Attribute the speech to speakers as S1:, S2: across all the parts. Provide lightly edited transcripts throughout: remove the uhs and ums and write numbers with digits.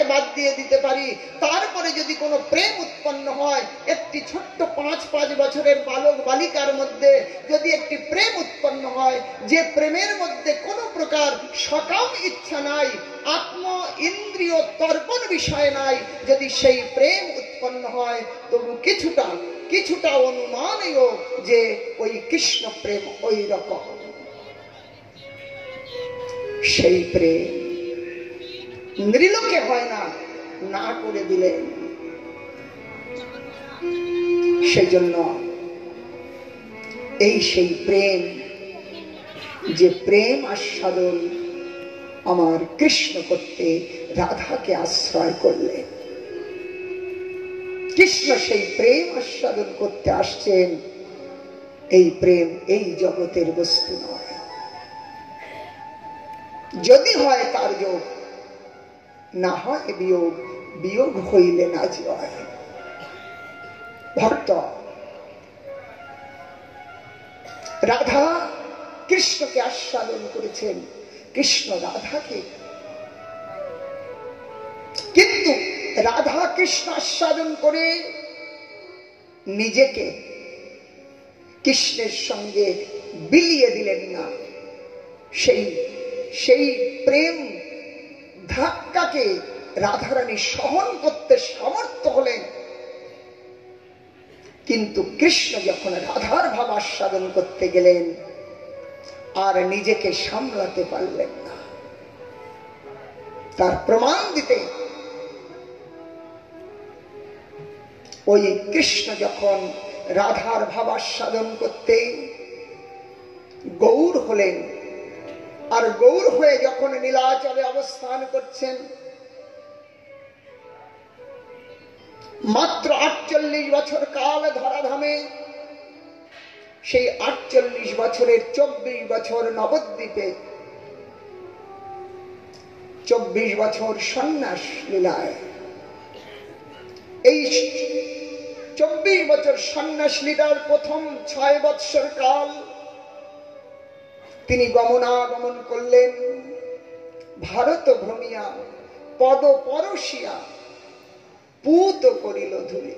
S1: বাদ দিয়ে দিতে পারি, তারপরে যদি কোনো প্রেম উৎপন্ন হয়, একটি ছোট্ট 5 বছরের বালক বালিকার মধ্যে যদি একটি প্রেম উৎপন্ন হয়, যে প্রেমের মধ্যে কোনো প্রকার সকাম ইচ্ছা নাই, আত্ম ইন্দ্রিয় তর্পণ বিষয় নাই, যদি সেই প্রেম উৎপন্ন হয়, তবু কিছুটা অনুমানীয় যে ওই কৃষ্ণ প্রেম ওই রকম। সেই প্রেম নৃলোকে হয় না, না করে দিলেন। সেই জন্য সেই প্রেম, যে প্রেম আস্বাদন আমার কৃষ্ণ করতে রাধাকে আশ্রয় করলেন। কৃষ্ণ সেই প্রেম আস্বাদন করতে আসছেন। এই প্রেম এই জগতের বস্তু নয়। যদি হয় তার যোগ, না হয় বিয়োগ, বিয়োগ হইলে না জয়। ভক্ত রাধা কৃষ্ণকে আস্বাদন করেছেন, কৃষ্ণ রাধাকে। কিন্তু রাধা কৃষ্ণ আস্বাদন করে নিজেকে কৃষ্ণের সঙ্গে বিলিয়ে দিলেন না। সেই প্রেম ধাক্কাকে রাধারানী সহন করতে সমর্থ হলেন। কিন্তু কৃষ্ণ যখন রাধার ভাব আস্বাদন করতে গেলেন, আর নিজেকে সামলাতে পারলেন না। তার প্রমাণ দিতে ওই কৃষ্ণ যখন রাধার ভাব আস্বাদন করতে গৌর হলেন, আর গৌর হয়ে যখন নীলাচলে অবস্থান করছেন, মাত্র 48 বছর কাল ধরাধামে, সেই 48 বছরের 24 বছর নবদ্বীপে, 24 বছর সন্ন্যাস লীলায়। এই 24 বছর সন্ন্যাস লীলার প্রথম 6 বৎসর কাল তিনি গমনাগমন করলেন। ভারত ভ্রমিয়া পদ পরশিয়া পুত করিল ধুলি।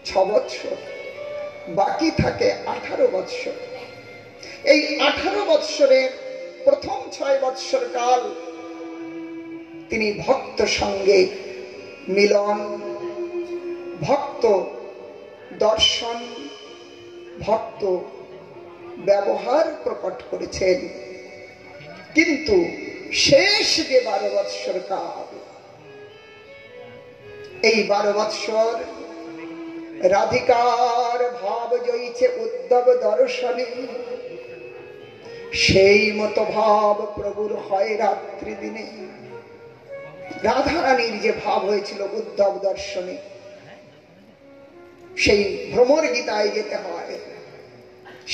S1: 6 বৎসর বাকি থাকে 18 বৎসর। এই 18 বৎসরের প্রথম 6 বৎসর কাল তিনি ভক্ত সঙ্গে মিলন, ভক্ত দর্শন, ভক্ত ব্যবহার প্রকট করেছেন। কিন্তু শেষ যে 12 বৎসর কাল, এই 12 বৎসর রাধিকার ভাব জয়িছে উদ্ধব দর্শনে। সেই মতো ভাব প্রভুর হয় রাত্রি দিনে। রাধারানীর যে ভাব হয়েছিল উদ্ধব দর্শনে, সেই ভ্রমর গীতায় যেতে হয়।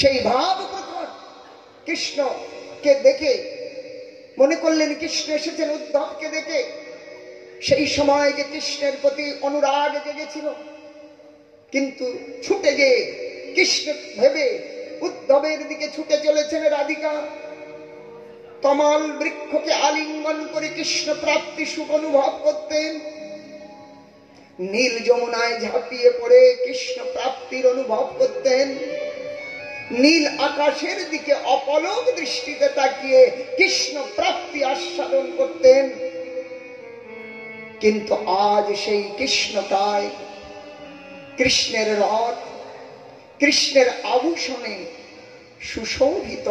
S1: সেই ভাব প্রকট কৃষ্ণকে দেখে মনে করলেন কৃষ্ণ এসেছেন উদ্ধবকে দেখে। সেই সময় যে কৃষ্ণের প্রতি অনুরাগ জেগেছিল, কিন্তু ছুটে গিয়ে কৃষ্ণ ভেবে উদ্ধবের দিকে ছুটে চলেছেন রাধিকা। তমাল বৃক্ষকে আলিঙ্গন করে কৃষ্ণ প্রাপ্তি সুখ অনুভব করতেন। নীল যমুনায় ঝাঁপিয়ে পড়ে কৃষ্ণ প্রাপ্তির অনুভব করতেন। নীল আকাশের দিকে অপলক দৃষ্টিতে তাকিয়ে কৃষ্ণ প্রাপ্তি আস্বাদন করতেন। কিন্তু আজ সেই কৃষ্ণটায়, কৃষ্ণের রথ, কৃষ্ণের আভূষণে সুশোভিত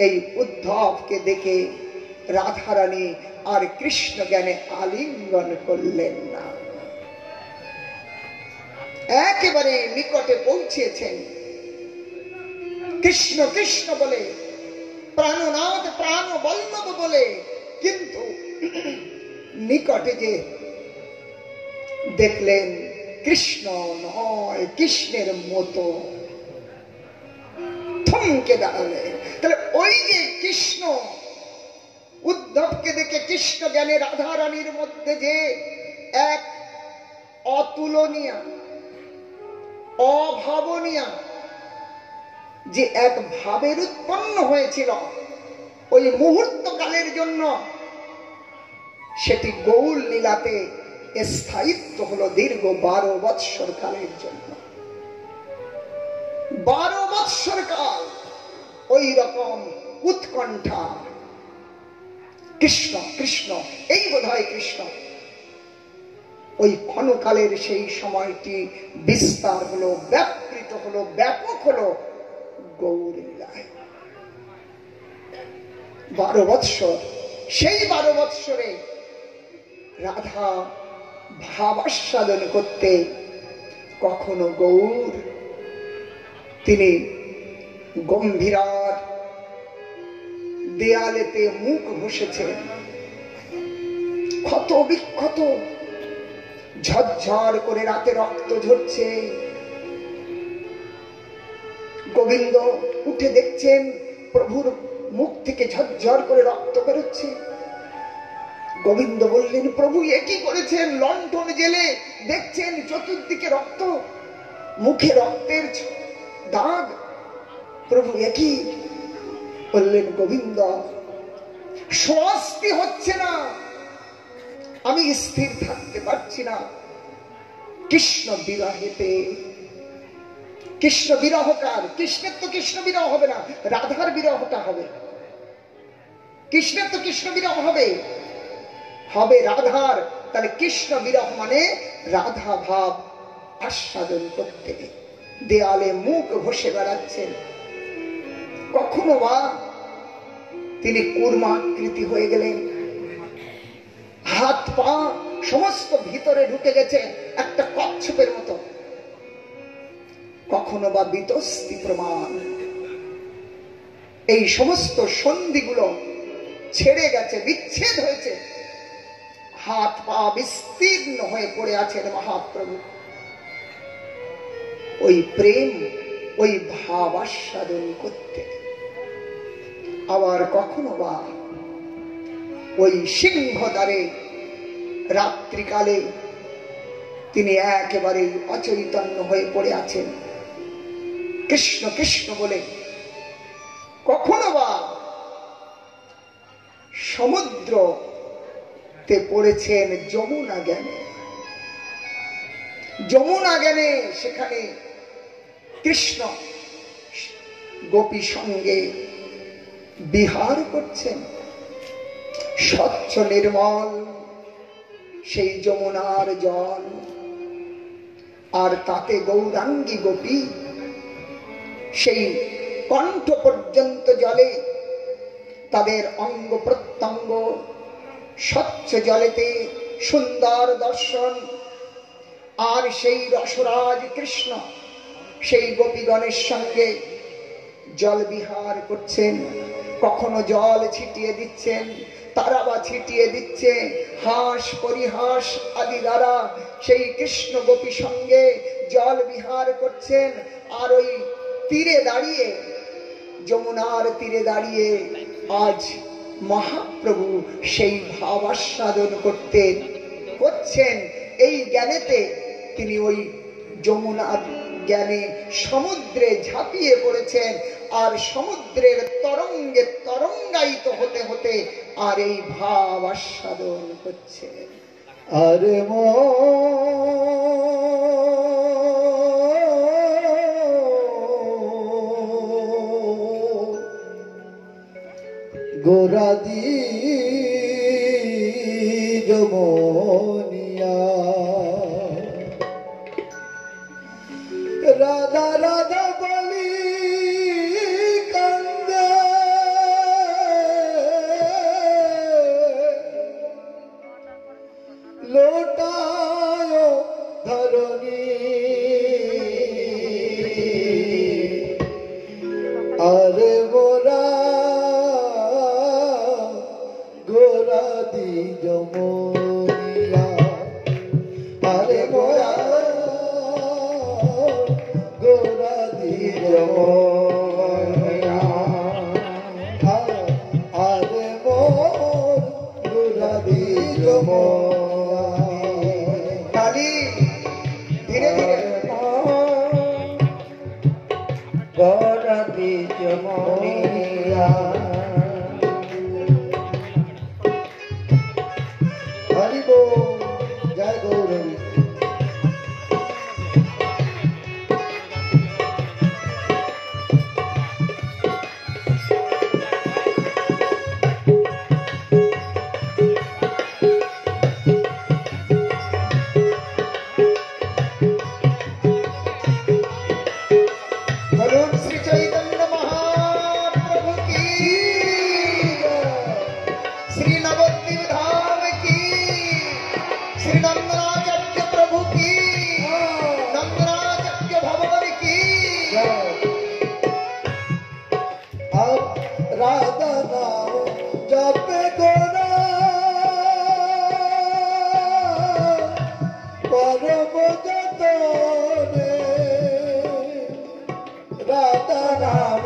S1: এই উদ্ধবকে দেখে রাধারানী আর কৃষ্ণ জ্ঞানে আলিঙ্গন করলেন না। একেবারে নিকটে পৌঁছেছেন। কৃষ্ণ কৃষ্ণ বলে, প্রাণনাথ প্রাণ বল্লভ বলে, কিন্তু নিকটে যে দেখলেন কৃষ্ণ নয়, কৃষ্ণের মতো। থমকে দাঁড়ালেন। তাহলে ওই যে কৃষ্ণ, উদ্ধবকে দেখে কৃষ্ণ জ্ঞানে রাধারানীর মধ্যে যে এক অতুলনীয়, অভাবনীয় যে এক ভাবের উৎপন্ন হয়েছিল, ওই মুহূর্ত কালের জন্য সেটি গৌল লীলাতে স্থায়িত্ব হলো দীর্ঘ 12 বৎসর কালের জন্য। 12 বৎসর কাল ওই রকম উৎকণ্ঠা, কৃষ্ণ কৃষ্ণ, এই বোধহয় কৃষ্ণ। ওই ক্ষণকালের সেই সময়টি বিস্তার হলো, ব্যাপৃত হলো, ব্যাপক হলো গৌর লীলায়। 12 বৎসর, সেই 12 বৎসরে রাধা ভাবাস্বাদন করতে কখনো গৌর তিনি গম্ভীরার দেয়ালেতে মুখ ঘষেছেন, ক্ষত বিক্ষত, ঝরঝর করে রাতে রক্ত ঝরছে। গোবিন্দ উঠে দেখছেন প্রভুর মুখ থেকে ঝরঝর করে রক্ত বেরোচ্ছে। গোবিন্দ বললেন, প্রভু এ কি করেছেন? লণ্ঠন জেলে দেখছেন চতুর্দিকে রক্ত, মুখে রক্তের দাগ। প্রভু এ কি? বললেন, গোবিন্দ স্বস্তি হচ্ছে না, আমি স্থির থাকতে পারছি না। কৃষ্ণ বিরহেতে, কৃষ্ণ বিরহকার, কৃষ্ণের তো কৃষ্ণ বিরহ হবে না, রাধার বিরহটা হবে। কৃষ্ণের তো কৃষ্ণ বিরহ হবে, হবে রাধার। তাহলে কৃষ্ণ বিরহ মানে রাধা ভাব আস্বাদন করতে দেয়ালে মুখ ঘষে বেড়াচ্ছেন। কখনো বা তিনি কুর্মাকৃতি হয়ে গেলেন, হাত পা সমস্ত ভিতরে ঢুকে গেছে একটা কচ্ছপের মতো। কখনো বা বিতস্তি প্রমাণ, এই সমস্ত সন্ধিগুলো ছেড়ে গেছে, বিচ্ছেদ হয়েছে, হাত পা বিস্তীর্ণ হয়ে পড়ে আছেন মহাপ্রভু। ওই প্রেম, ওই ভাব আস্বাদন করতে। আবার কখনো বা ওই সিংহদ্বারে রাত্রিকালে তিনি একেবারে অচৈতন্য হয়ে পড়ে আছেন, কৃষ্ণ কৃষ্ণ বলে। কখনো বা সমুদ্রতে পড়েছেন যমুনা জ্ঞানে, যমুনা জ্ঞানে সেখানে কৃষ্ণ গোপী সঙ্গে বিহার করছেন। স্বচ্ছ নির্মল সেই যমুনার জল, আর তাতে গৌরাঙ্গী গোপী সেই কণ্ঠ পর্যন্ত জলে, তাদের অঙ্গ প্রত্যঙ্গ স্বচ্ছ জলেতে সুন্দর দর্শন। আর সেই রসরাজ কৃষ্ণ সেই গোপীগণের সঙ্গে জল বিহার করছেন। কখনো জল ছিটিয়ে দিচ্ছেন, তারা বা ছিটিয়ে দিচ্ছে, হাস পরিহাস আদি দ্বারা সেই কৃষ্ণ গোপী সঙ্গে জল বিহার করছেন। আর ওই তীরে দাঁড়িয়ে, যমুনার তীরে দাঁড়িয়ে আজ মহাপ্রভু সেই ভাব আস্বাদন করছেন। এই জ্ঞানেতে তিনি ওই যমুনার জ্ঞানে সমুদ্রে ঝাঁপিয়ে পড়েছেন, আর সমুদ্রের তরঙ্গে তরঙ্গায়িত হতে হতে আর এই ভাব আস্বাদন করছে।
S2: আরে গোরাদি যমনিয়া, রাধা রাধা বলি কান্দে, লোটায় ধরণী, আরে মোরা গোরাদি যমনিয়া, আরে মোরা গোরাদি যমনিয়া, আরে মোর গোরাদি যমনিয়া।
S1: কালী ধীরে ধীরে
S2: গোরাদি যমনিয়া, हरि बोल जय गौर हरि।
S1: बोलो श्री चैतन्य महाप्रभु की, श्री नवद्वीप धाम की, श्री नंदनाचार्य प्रभु की, नंदनाचार्य भगवान की।
S2: अब राधा नाम जप गोरा परम जतने, राधा नाम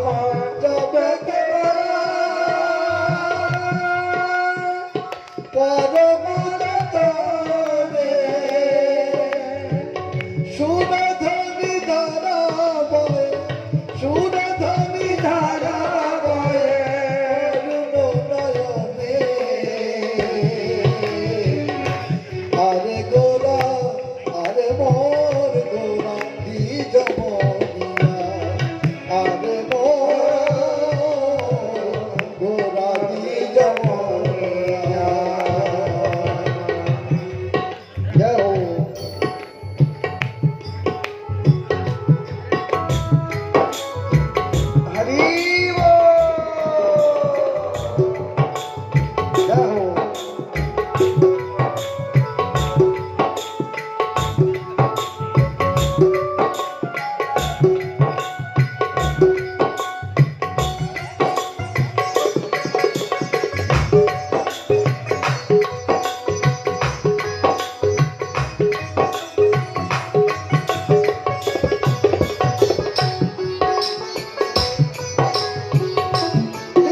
S2: जप गोरा परम जतने, सुरधनि धारा बहे, सुरधनि धारा बहे रुनो नयने। अरे गोरा अरे मोर गोरा दीज मोनिया, अरे मोर गोरा दीज मोनिया। जय हो।
S1: हरि बोल।
S2: जय हो।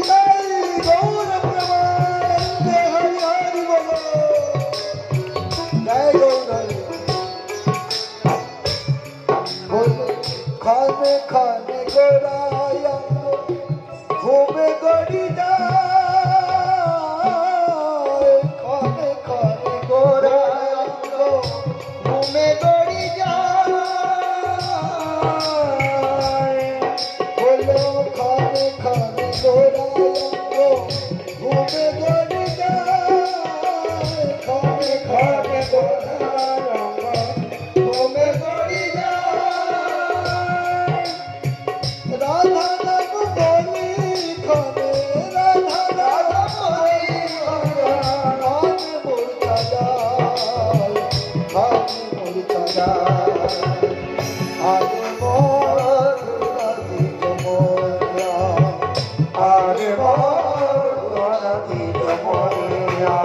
S2: जय गौर प्रमानंद हरि हरि बोलो जय गौर हरि। बोलो खाने खाने गोराया घूमे गड़ी जाए, खाने खाने गोराया
S1: घूमे गड़ी जाए,
S2: बोलो खाने खाने गोराया घूमे गड़ी जाए, खाने खाने गोराया घूमे गड़ी जाए। राधा नाम बोली खाने, राधा नाम बोली खाने, खाने मुर्चा जाए, खाने मुर्चा जाए। आरे मोर राधी जमोया, आरे मोर राधी जमोया।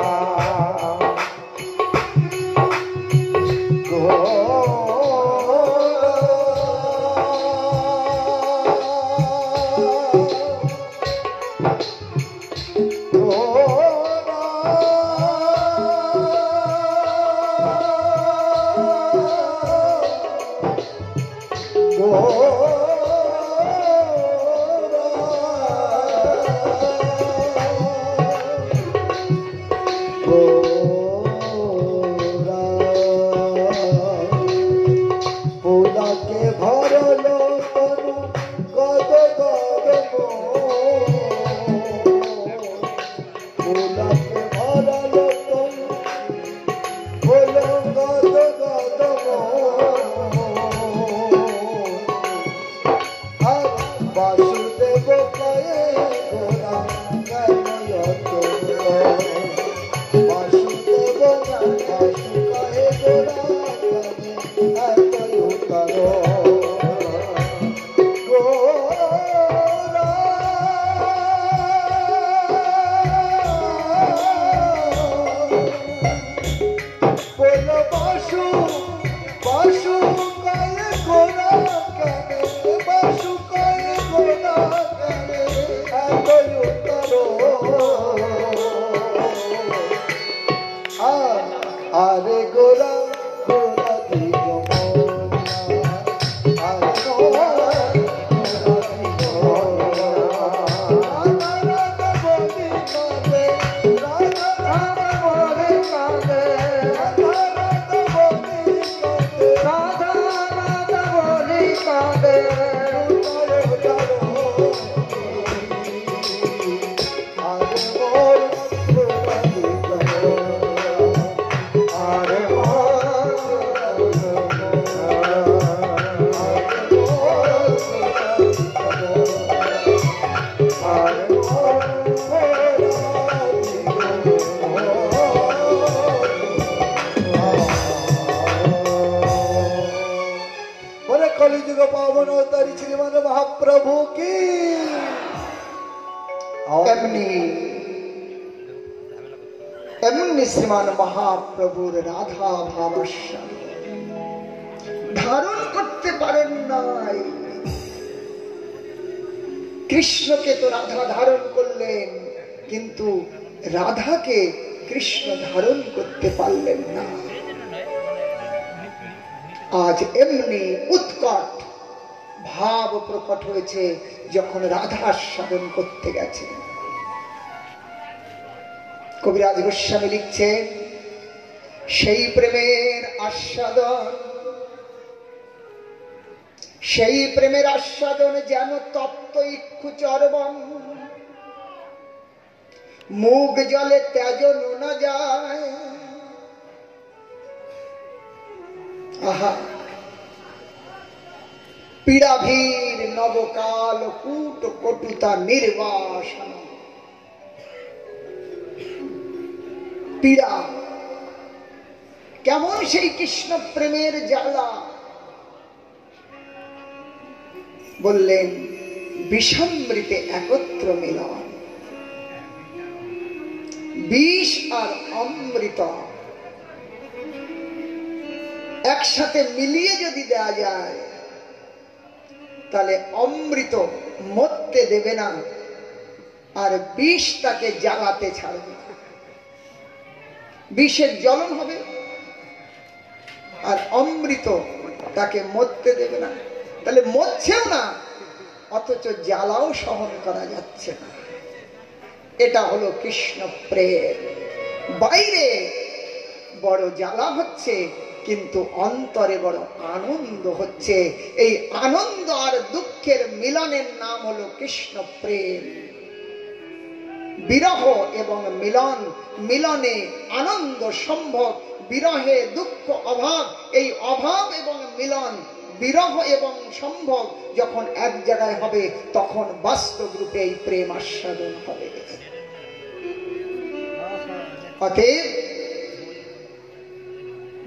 S2: फूला के भरलो तनु गद गद मोर, फूला के भरलो तनु बोलो गद गद मोर। अब वासुदेव कहे गोरा कनय तोरो, वासुदेव वासु कहे गोरा कनय करो। गोरा बोलो बासु बासु कहे गोरा कने, बासु कहे गोरा कने कनय करो। अरे गोरा गोरा दीज मोनिया, अरे गोरा गोरा दीज मोनिया। राधा राधा बोली कांदे, राधा राधा बोली कांदे, महाप्रभु की।
S1: এমনি এমনি শ্রীমান মহাপ্রভুর রাধা ভাবাস্বাদ ধারণ করতে পারেন নাই। কৃষ্ণকে তো রাধা ধারণ করলেন, কিন্তু রাধাকে কৃষ্ণ ধারণ করতে পারলেন না। আজ এমনি উৎকট ভাব প্রকট হয়েছে যখন রাধা আস্বাদন করতে গেছে। কবিরাজ গোস্বামী লিখছেন, সেই প্রেমের আস্বাদন, সেই প্রেমের আস্বাদন যেন তপ্ত ইক্ষু চর্বণ, মুখ জলে ত্যাজন না যায়। আহা, পীড়াভীর নবকাল কূট কটুতা নির্বাসন। পীড়া কেমন সেই কৃষ্ণ প্রেমের জ্বালা। বললেন বিষমৃতে একত্র মিলন, বিষ আর অমৃত একসাথে মিলিয়ে যদি দেয়া যায়, তাহলে অমৃত মরতে দেবে না, আর বিষ তাকে জ্বালাতে ছাড়বে। বিষের জ্বলন হবে, আর অমৃত তাকে মরতে দেবে না। তাহলে মরছেও না, অথচ জ্বালাও সহন করা যাচ্ছে না। এটা হলো কৃষ্ণ প্রেম। বাইরে বড় জ্বালা হচ্ছে, কিন্তু অন্তরে বড় আনন্দ হচ্ছে। এই আনন্দ আর দুঃখের মিলনের নাম হলো কৃষ্ণ প্রেম। বিরহ এবং মিলন, মিলনে আনন্দ সম্ভব, বিরহে দুঃখ অভাব। এই অভাব এবং মিলন, বিরহ এবং সম্ভব যখন এক জায়গায় হবে, তখন বাস্তব রূপে এই প্রেম আস্বাদন হবে। অতএব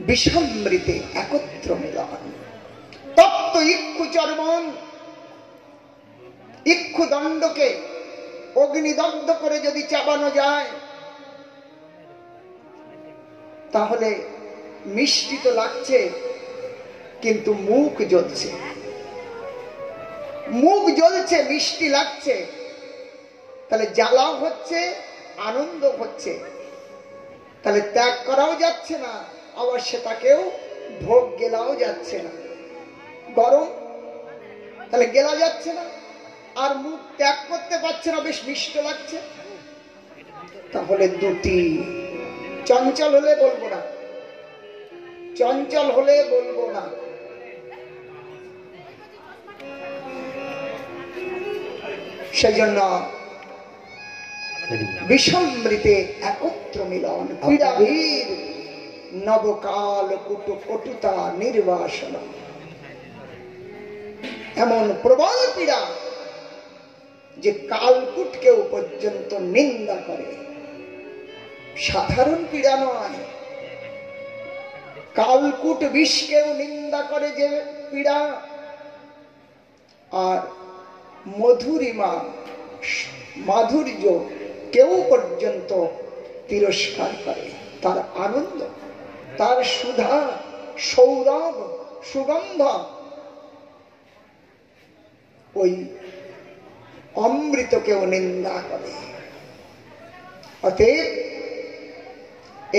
S1: বিষমৃতে একত্র মিলন, তপ্ত ইক্ষু চর্বণ। ইক্ষু দণ্ডকে অগ্নিদগ্ধ করে যদি চাবানো যায়, তাহলে মিষ্টি তো লাগছে, কিন্তু মুখ জ্বলছে। মুখ জ্বলছে, মিষ্টি লাগছে, তাহলে জ্বালাও হচ্ছে, আনন্দ হচ্ছে। তাহলে ত্যাগ করাও যাচ্ছে না, আবার সেটাকেও ভোগ গেলাও যাচ্ছে না। গরম, তাহলে গেলা যাচ্ছে না, আর মুখ ত্যাগ করতে পারছে না, বেশ মিষ্ট লাগছে। তাহলে দুটি, চঞ্চল হলে বলবো না, চঞ্চল হলে বলবো না। সেজন্য বিষমৃতে একত্র মিলন, পীড়াভীর নবকাল কুট কটুতা নির্বাসন। এমন প্রবল পীড়া যে কালকুটকেও পর্যন্ত নিন্দা করে। সাধারণ পীড়া নয়, কালকুট বিষকেও নিন্দা করে যে পীড়া। আর মধুরিমা মাধুর্য কেউ পর্যন্ত তিরস্কার করে। তার আনন্দ, তার সুধা, সৌরভ, সুগন্ধ, ওই অমৃতকেও নিন্দা করে। অতএব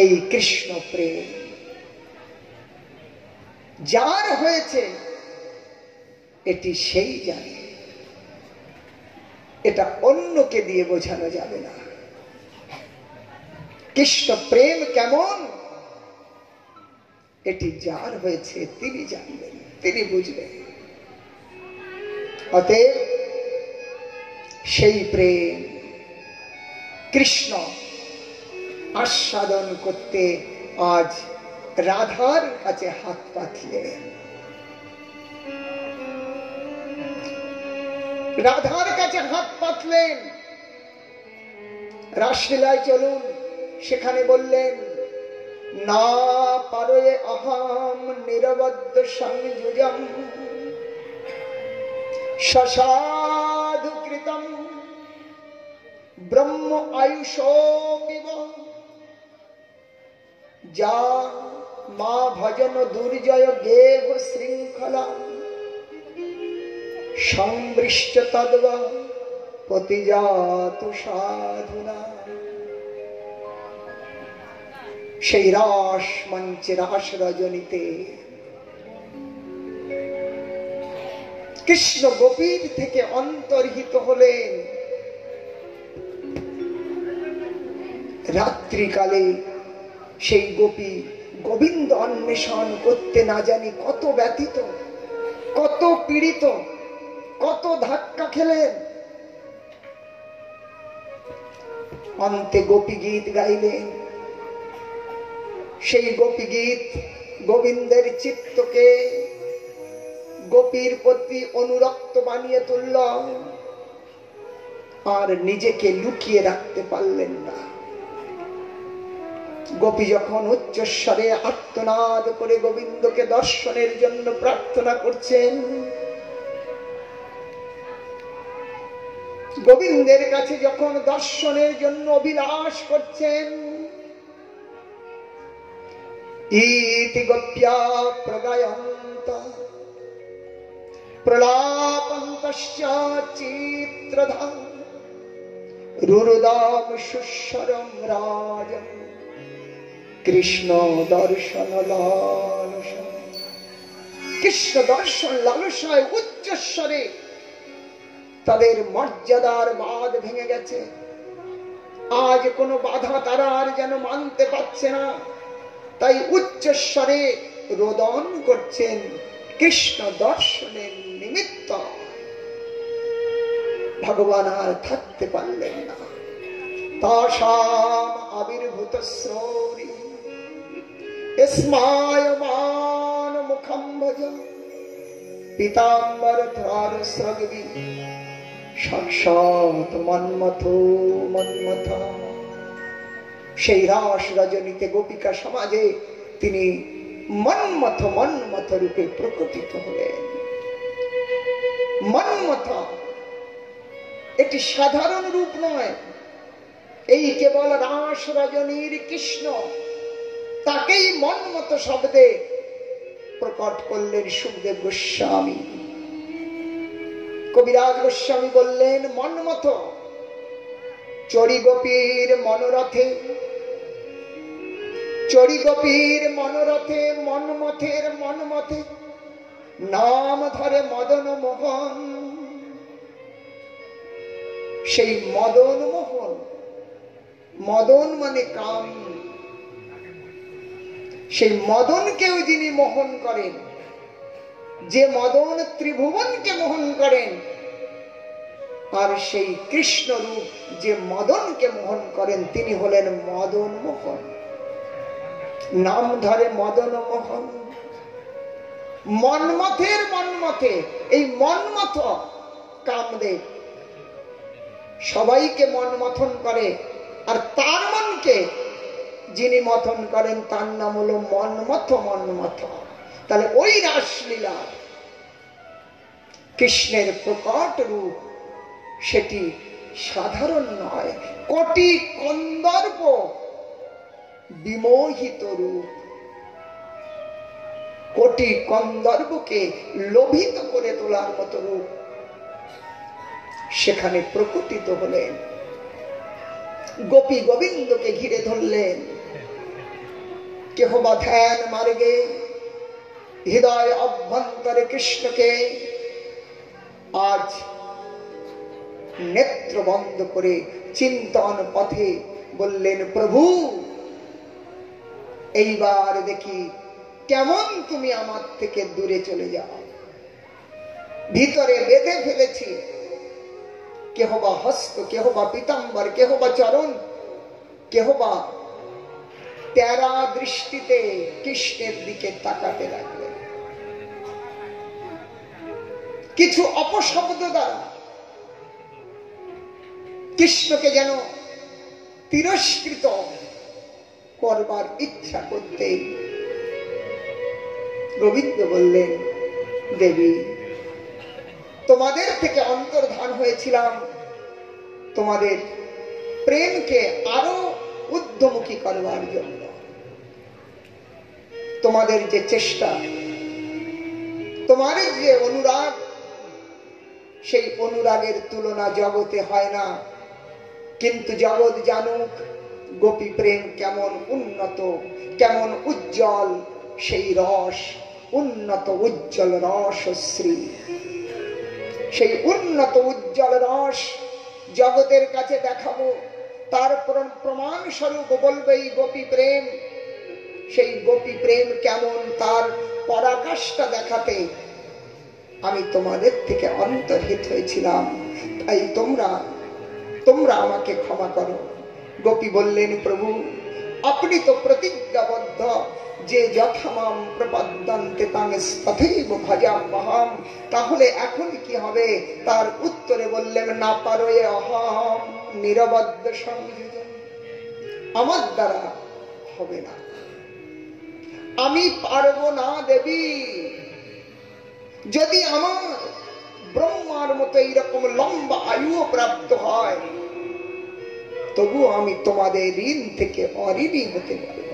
S1: এই কৃষ্ণ প্রেম যার হয়েছে, এটি সেই জানে। এটা অন্যকে দিয়ে বোঝানো যাবে না। কৃষ্ণ প্রেম কেমন, এটি যার হয়েছে তিনি জানবেন, তিনি বুঝবেন। অতএব সেই প্রেম কৃষ্ণ আস্বাদন করতে আজ রাধার কাছে হাত পাতলেন। রাধার কাছে হাত পাতলেন। রাসলীলায় চলুন, সেখানে বললেন, না পারয়ে অহম নিরবদ্ধ সংযুজম সসাধু কৃতম ব্রহ্ম আয়ুষো বিব যা মা ভজন দুর্জয় গেহ শৃঙ্খলা সংবৃষ্ট তদ্ব পতিজাতু সাধুনা। সেই রাস মঞ্চে রাস রজনীতে কৃষ্ণ গোপীর থেকে অন্তর্হিত হলেন। রাত্রিকালে সেই গোপী গোবিন্দ অন্বেষণ করতে না জানি কত ব্যথিত, কত পীড়িত, কত ধাক্কা খেলেন। অন্তে গোপী গীত গাইলেন। সেই গোপী গীত গোবিন্দের চিত্তকে গোপীর প্রতি অনুরক্ত বানিয়ে তুলল, আর নিজেকে লুকিয়ে রাখতে পারলেন না। গোপী যখন উচ্চস্বরে আর্তনাদ করে গোবিন্দকে দর্শনের জন্য প্রার্থনা করছেন, গোবিন্দের কাছে যখন দর্শনের জন্য অভিলাষ করছেন, ইতি গোপ্যা প্রগায়ন্ত প্রলাপন্তশ্চ চিত্রধাম রুরুদাম সুস্বরম রাজম কৃষ্ণ দর্শন লালসা। কৃষ্ণ দর্শন লালসায় উচ্চস্বরে তাদের মর্যাদার বাঁধ ভেঙে গেছে। আজ কোনো বাধা তারা আর যেন মানতে পারছে না, তাই উচ্চস্বরে রোদন করছেন কৃষ্ণ দর্শনের নিমিত্ত। ভগবান আর থাকতে পারলেন না। তাসাম আবির্ভূত শ্রৌরি স্মায়মান মুখম ভজ পীতাম্বর ধার স্রগবি সাক্ষাৎ মন্মথো মন্মথ। সেই রাস রজনীতে গোপিকা সমাজে তিনি মন্মথ মন্মথ রূপে প্রকটিত হলেন। মন্মথ এটি সাধারণ রূপ নয়, এই কেবল রাস রজনীর কৃষ্ণ, তাকেই মন্মথ শব্দে প্রকট করলেন সুখদেব গোস্বামী। কবিরাজ গোস্বামী বললেন, মন্মথ চড়ি গোপীর মনোরথে, চড়ি গোপীর মনোরথে মন্মথের মন্মথে নাম ধরে মদন মোহন। সেই মদন মোহন, মদন মানে কাম, সেই মদনকেও যিনি মোহন করেন, যে মদন ত্রিভুবনকে মোহন করেন, আর সেই কৃষ্ণ রূপ যে মদনকে মোহন করেন, তিনি হলেন মদন মোহন। নাম ধরে মদন মোহন। মন্মথের মন্মথে, এই মন্মথ কামদেব সবাইকে মন মথন করে, আর তার মনকে যিনি মথন করেন তার নাম হলো মন্মথ মন্মথ। তাহলে ওই রাসলীলা কৃষ্ণের প্রকট রূপ, সেটি সাধারণ নয়, কোটি কন্দর্প বিমোহিত রূপ। কোটি কন্দর্পকে লোভিত করে তোলার মতো রূপ সেখানে প্রকটিত হলেন। গোপী গোবিন্দকে ঘিরে ধরলেন। কেহ বা ধ্যান মার্গে হৃদয় অভ্যন্তরে কৃষ্ণকে আজ নেত্র বন্ধ করে চিন্তন পথে বললেন, প্রভু এইবার দেখি কেমন তুমি আমার থেকে দূরে চলে যাও। ভিতরে বেঁধে ফেলেছি, কেহ বা হস্ত, কেহ বা পীতাম্বর, কেহ বা চরণ, কেহ বা তেরা দৃষ্টিতে কৃষ্ণের দিকে তাকাতে লাগলেন। কিছু অপশব্দ দ্বারা কৃষ্ণকে যেন তিরস্কৃত করবার ইচ্ছা করতে গোবিন্দ বললেন, দেবী তোমাদের থেকে অন্তর্ধান হয়েছিলাম তোমাদের প্রেমকে আরো ঊর্ধ্বমুখী করবার জন্য। তোমাদের যে চেষ্টা, তোমাদের যে অনুরাগ, সেই অনুরাগের তুলনা জগতে হয় না। কিন্তু জগৎ জানুক গোপী প্রেম কেমন উন্নত, কেমন উজ্জ্বল, সেই রস, উন্নত উজ্জ্বল রস শ্রী, সেই উন্নত উজ্জ্বল রস জগতের কাছে দেখাবো। তার প্রমাণ স্বরূপ বলবে এই গোপী প্রেম। সেই গোপী প্রেম কেমন, তার পরাকাষ্ঠা দেখাতে আমি তোমাদের থেকে অন্তর্হিত হয়েছিলাম। তাই তোমরা আমাকে ক্ষমা করো। গোপী বললেন, প্রভু আপনি তো প্রতিজ্ঞাবদ্ধ যে যথামাম প্রপদ্যন্তে তাং তথৈব ভজাম্যহম। তাহলে এখন কি হবে? তার উত্তরে বললেন, না পারয়ে অহম নিরবদ্ধ সংযোজন। আমার দ্বারা হবে না, আমি পারবো না দেবী। যদি আমার ব্রহ্মার মতো এইরকম লম্বা আয়ুও প্রাপ্ত হয়, তবুও আমি তোমাদের ঋণ থেকে অঋণী হতে পারব।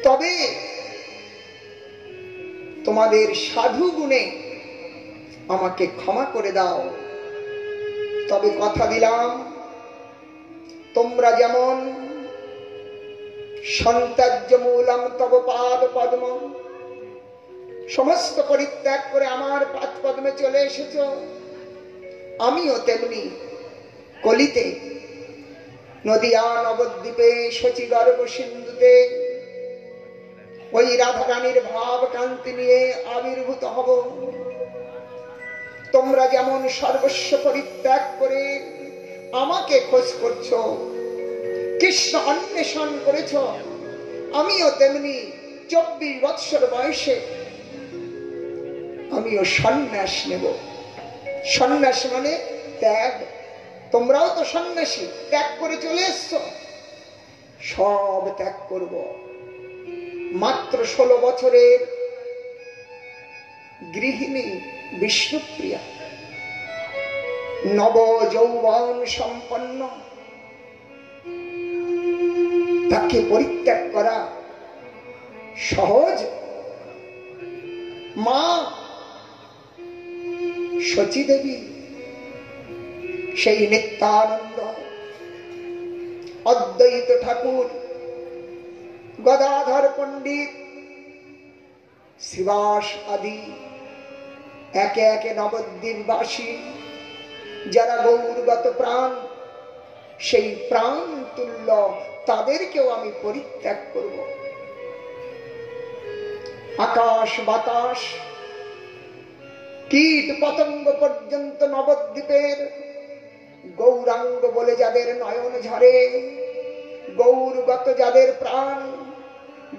S1: তবে তোমাদের সাধু গুণে আমাকে ক্ষমা করে দাও। তবে কথা দিলাম, তোমরা যেমন সন্ত্যাজ্য মূলম তব পাদ পদ্ম, সমস্ত পরিত্যাগ করে আমার পাদ পদ্মে চলে এসেছ, আমিও তেমনি কলিতে নদিয়া নবদ্বীপে শচীগর্ভ সিন্ধুতে ওই রাধারানীর ভাব কান্তি নিয়ে আবির্ভূত হব। তোমরা যেমন সর্বস্ব পরিত্যাগ করে আমাকে খোঁজ করছো, কৃষ্ণ অন্বেষণ করেছ, আমিও তেমনি 24 বৎসর বয়সে আমিও সন্ন্যাস নেব। সন্ন্যাস মানে ত্যাগ। তোমরাও তো সন্ন্যাসী, ত্যাগ করে চলে এসছো। সব ত্যাগ করব। মাত্র 16 বছরের গৃহিণী বিষ্ণুপ্রিয়া, নব যৌবন সম্পন্ন, তাকে পরিত্যাগ করা সহজ? মা শচী দেবী, সেই নিত্যানন্দ, অদ্বৈত ঠাকুর, গদাধর পণ্ডিত, শ্রীবাস আদি একে একে নবদ্বীপবাসী যারা গৌরগত প্রাণ, সেই প্রাণ তুল্য তাদেরকেও আমি পরিত্যাগ করব। আকাশ বাতাস কীট পতঙ্গ পর্যন্ত নবদ্বীপের গৌরাঙ্গ বলে যাদের নয়ন ঝরে, গৌরগত যাদের প্রাণ,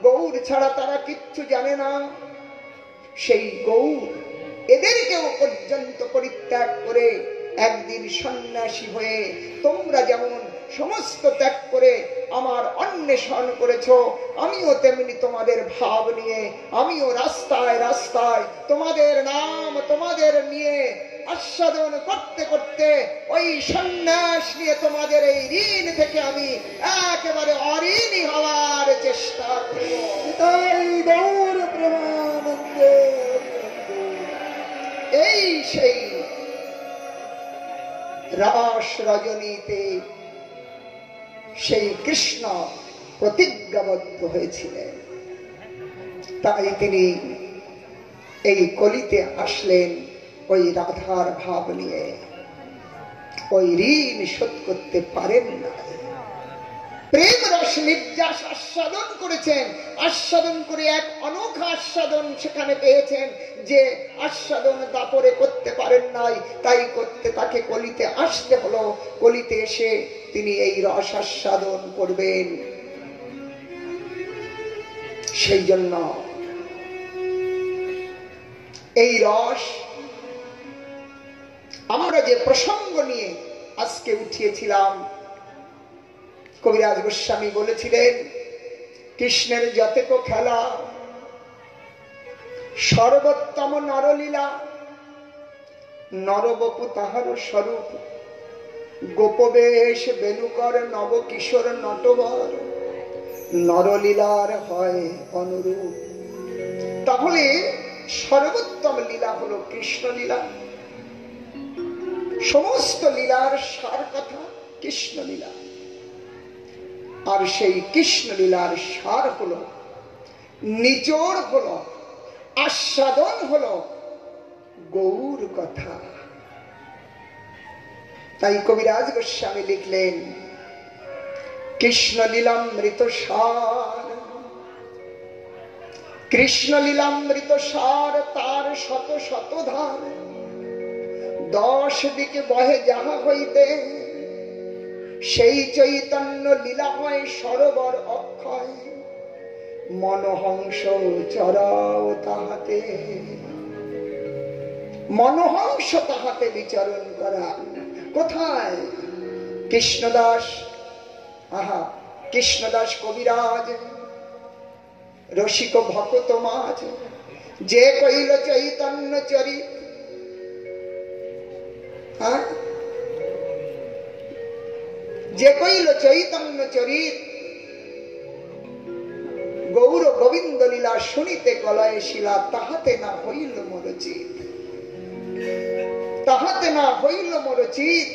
S1: গৌর ছাড়া তারা কিচ্ছু জানে না, সেই গৌর এদেরকেও পর্যন্ত পরিত্যাগ করে একদিন সন্ন্যাসী হয়ে তোমরা যেমন সমস্ত ত্যাগ করে আমার অন্বেষণ করেছ, আমিও তেমনি তোমাদের ভাব নিয়ে আমিও রাস্তায় রাস্তায় তোমাদের নাম তোমাদের নিয়ে আস্বাদন করতে করতে ওই সন্ন্যাস নিয়ে তোমাদের এই ঋণ থেকে আমি একেবারে অঋণী হওয়ার চেষ্টা করব। এই সেই রাস রজনীতে সেই কৃষ্ণ প্রতিজ্ঞাবদ্ধ হয়েছিলেন। তাই তিনি এই কলিতে আসলেন ওই রাধার ভাব নিয়ে। ওই ঋণ শোধ করতে পারেন না। প্রেম রস নির্যাস আস্বাদন করেছেন, আস্বাদন করে এক অনোখা আস্বাদন সেখানে পেয়েছেন, যে আস্বাদন দাপরে করতে পারেন নাই, তাই করতে তাকে কলিতে আসতে হলো। কলিতে এসে তিনি এই রস আস্বাদন করবেন। সেই জন্য এই রস আমরা যে প্রসঙ্গ নিয়ে আজকে উঠিয়েছিলাম, কবিরাজ গোস্বামী বলেছিলেন, কৃষ্ণের যতেক খেলা সর্বোত্তম নরলীলা, নরবপু তাহার স্বরূপ, গোপবেশ বেণুকর নব কিশোর নটবর, নরলীলার হয় অনুরূপ। তাহলে সর্বোত্তম লীলা হলো কৃষ্ণ লীলা। সমস্ত লীলার সার কথা কৃষ্ণ লীলা। আর সেই কৃষ্ণ লীলার সার হলো, নিচোড় হলো, আস্বাদন হলো গৌর কথা। তাই কবিরাজ গোস্বামী লিখলেন, কৃষ্ণ লীলামৃত সার, কৃষ্ণ লীলামৃত সার, তার শত শত ধার, 10 দিকে বহে যাহা হইতে, সেই চৈতন্য লীলা হয় সরোবর অক্ষয়, মনোহংস চরাও তাহাতে, মনোহংস তাহাতে বিচরণ করা। কোথায়? কৃষ্ণদাস, আহা কৃষ্ণদাস কবিরাজ রসিক ভকত মাঝ, যে কইল চৈতন্য চরিত, যে কইল চৈতন্য চরিত, গৌর গোবিন্দ লীলা শুনিতে কলয়ে শিলা, তাহাতে না হইল মোর চিত, তাহাতে না হইল মোর চিত।